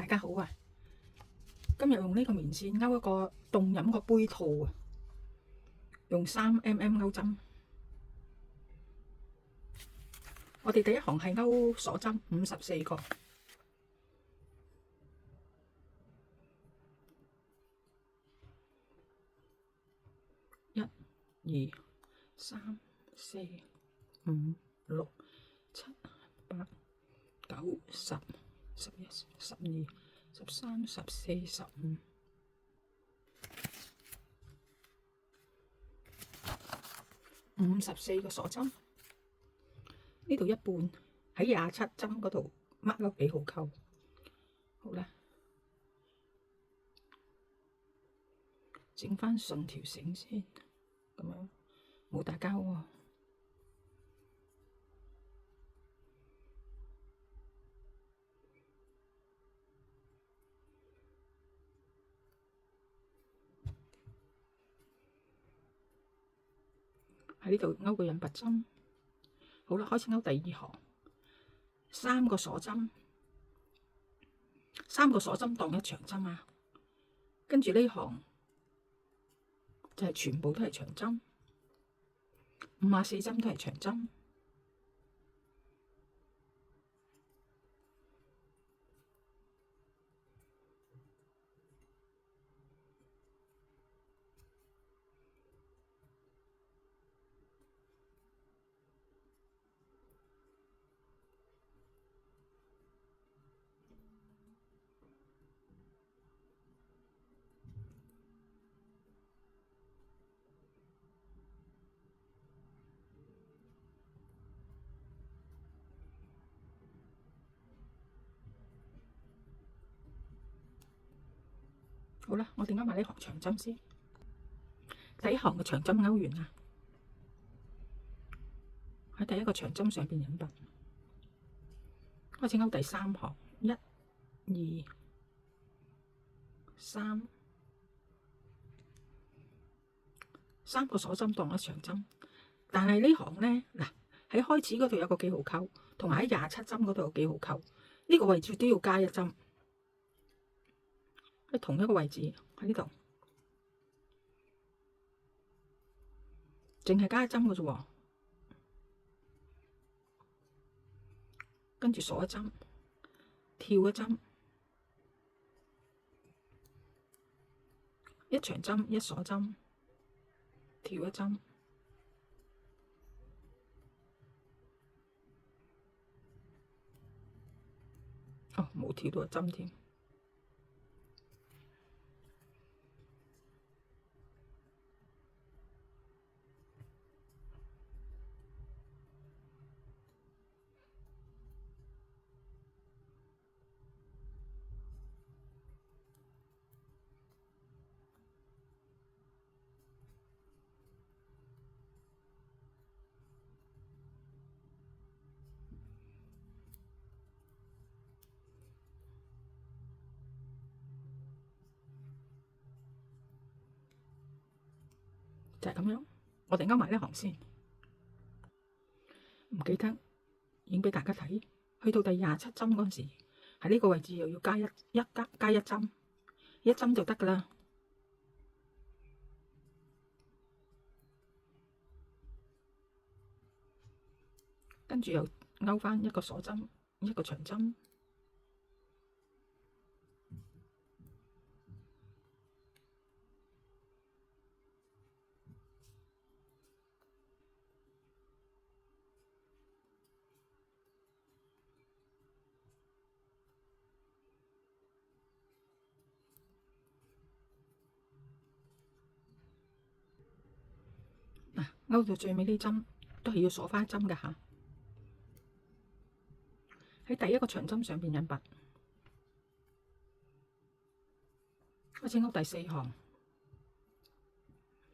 大家好啊！今日用呢個棉線勾一個凍飲個杯套啊，用3mm 勾針。我哋第一行係勾鎖針54個，一、二、三、四、五、六、七、八、9、10、11、12、13、14、15。54個鎖針，呢度一半喺27針嗰度 mark 咗幾號扣，好啦，整翻順條繩先，咁樣冇打交喎。喺呢度勾個引拔針，好啦，開始勾第二行，3個鎖針，3個鎖針當一長針啊。跟住呢行就係全部都係長針，54針都係長針。好啦，我哋勾埋呢行長針先。第一行嘅長針勾完啦，喺第一個長針上邊引拔，開始勾第三行，1、2、3，3個鎖針當一長針。但係呢行咧，嗱喺開始嗰度有個記號扣，同埋喺27針嗰度有記號扣，呢個位置都要加一針，喺同一個位置喺呢度，淨係加一針嘅啫喎。跟住鎖一針，跳一針，一長針一鎖針，跳一針。哦，冇跳到一針添。就係咁樣，我哋勾埋呢行先。唔記得影俾大家睇，去到第27針嗰陣時，喺呢個位置又要加一針，一針就得㗎啦。跟住又勾翻一個鎖針，一個長針。勾到最尾呢針都係要鎖翻一針㗎吓，喺第一個長針上邊引拔，開始勾第4行，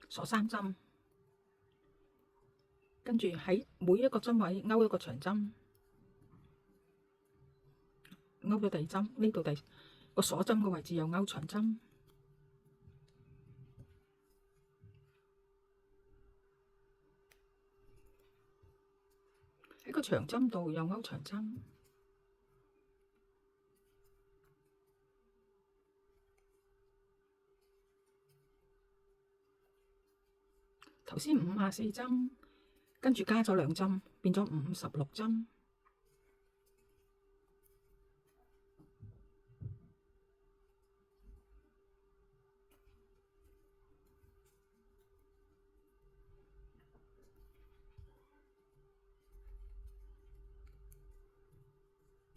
鎖3針，跟住喺每一個針位勾一個長針，勾咗第2針，呢度第個鎖針嘅位置又勾長針。喺個長針度又勾長針，頭先54針，跟住加咗2針，變咗56針。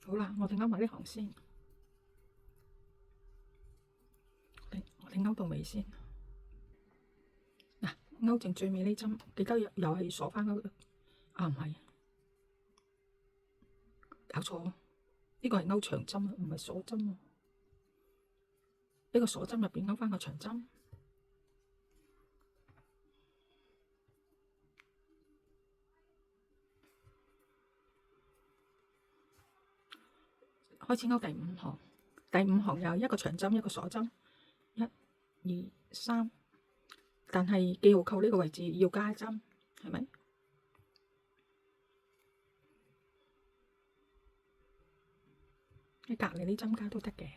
好啦，我哋勾埋呢行先。我哋勾到尾先。嗱，勾剩最尾呢針，記得又係鎖翻嗰個。啊，唔係，搞錯，呢個係勾長針啊，唔係鎖針啊。呢個鎖針入邊勾翻個長針。開始勾第5行，第5行又係一個長針，一個鎖針，1、2、3。但係記號扣呢個位置要加一針，係咪？喺隔離呢針加都得嘅。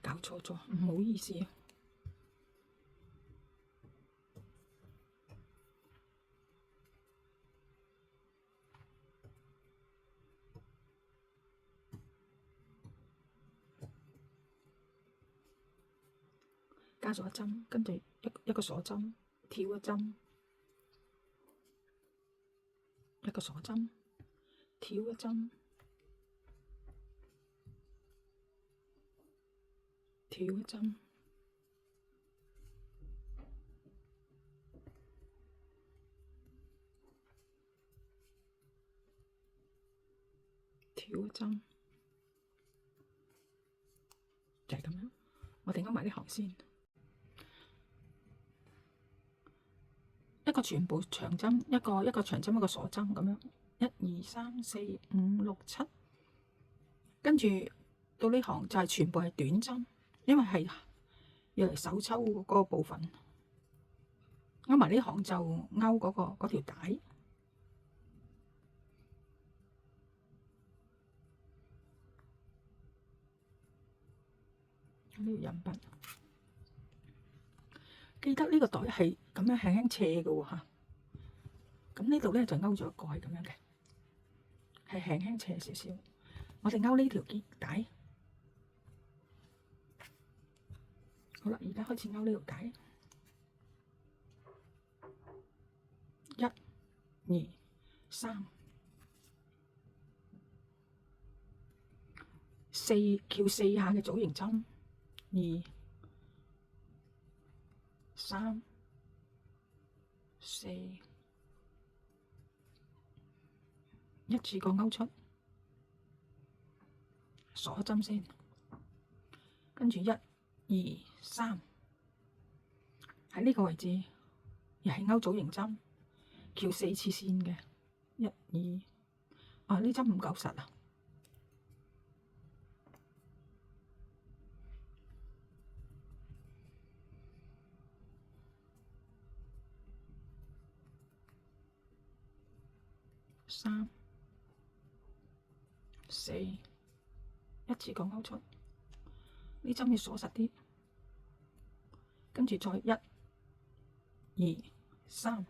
搞錯咗，唔好意思啊。加咗一針，跟住一個鎖針，跳一針，一個鎖針，跳一針，跳一針，跳一針，就係咁樣。我哋勾埋呢行先。一個全部長針，一個長針，一個鎖針咁樣，1、2、3、4、5、6、7，跟住到呢行就係全部係短針，因為係要嚟手抽嗰個部分。勾埋呢行就勾嗰條帶，呢條印筆。記得呢個袋係咁樣輕輕斜嘅喎嚇，咁呢度咧就勾咗一個係咁樣嘅，係輕輕斜少少。我哋勾呢條結帶，好啦，而家開始勾呢條帶，1、2、3、4，翹4下嘅組形針，2、3、4，一次過勾出，鎖針先，跟住1、2、3，喺呢個位置又係勾組形針，翹4次線嘅，1、2，呢針唔夠實啊。3、4，一次過勾出，呢針要鎖實啲，跟住再1、2、3，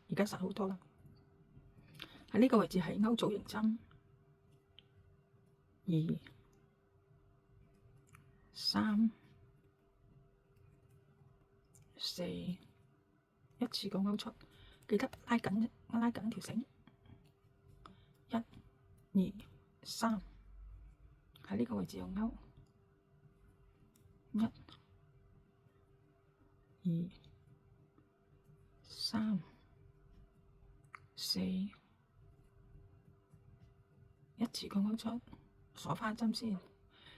而家實好多啦。喺呢個位置係勾組形針，2、3、4，一次過勾出，記得拉緊條繩。1、2、3，喺呢個位置又勾，1、2、3、4，一次過勾出，鎖翻針先。呢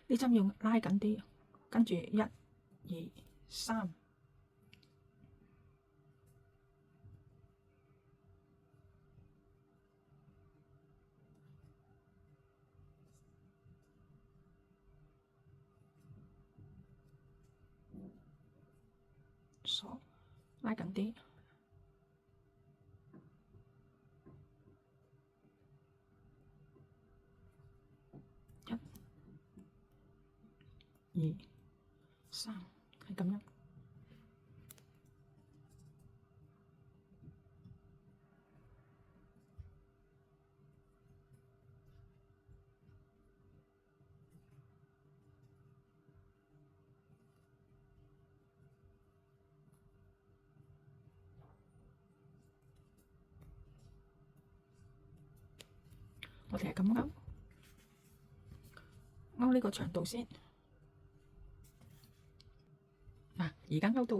針要拉緊啲，跟住1、2、3，鎖，拉緊啲。1、二三，係咁樣。我哋係咁勾呢個長度先。嗱，而家勾到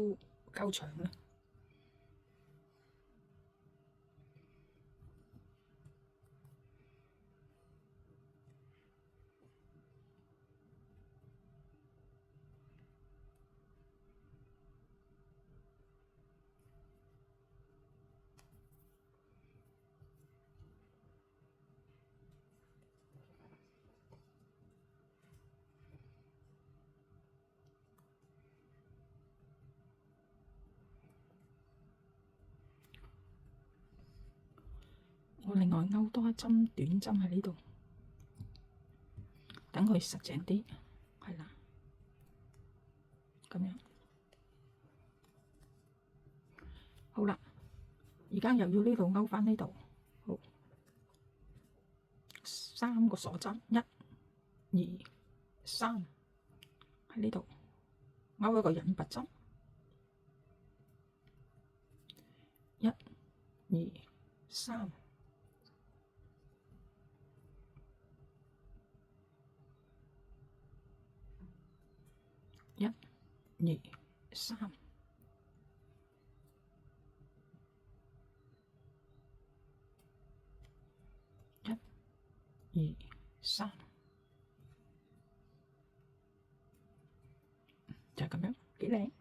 夠長啦。我另外勾多一針短針喺呢度，等佢實淨啲，係啦，咁樣。好啦，而家又要呢度勾返呢度，好，3個鎖針，1、2、3喺呢度勾一個引拔針，1、2、3。1、2、3，1、2、3，就係咁樣，幾靚。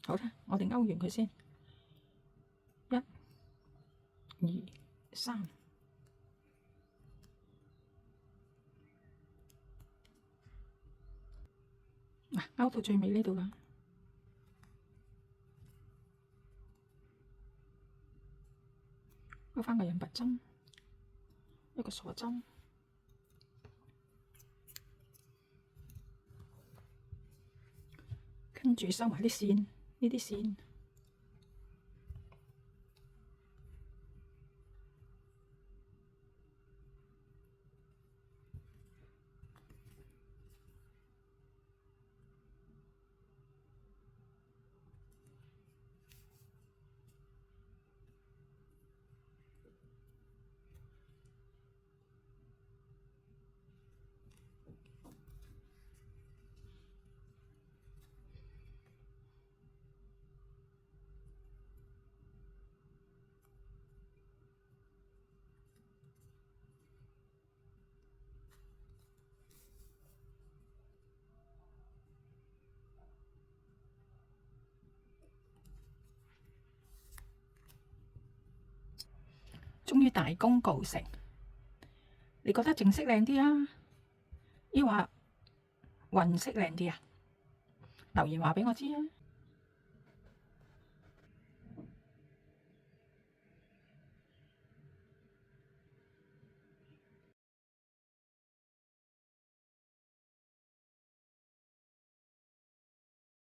好啦，我哋勾完佢先，1、2、3。嗱，勾到最尾呢度啦，勾返個引拔針，一個鎖針，跟住收埋啲線，呢啲線。終於大功告成，你覺得正式靚啲啊？抑或混色靚啲啊？留言話畀我知啊！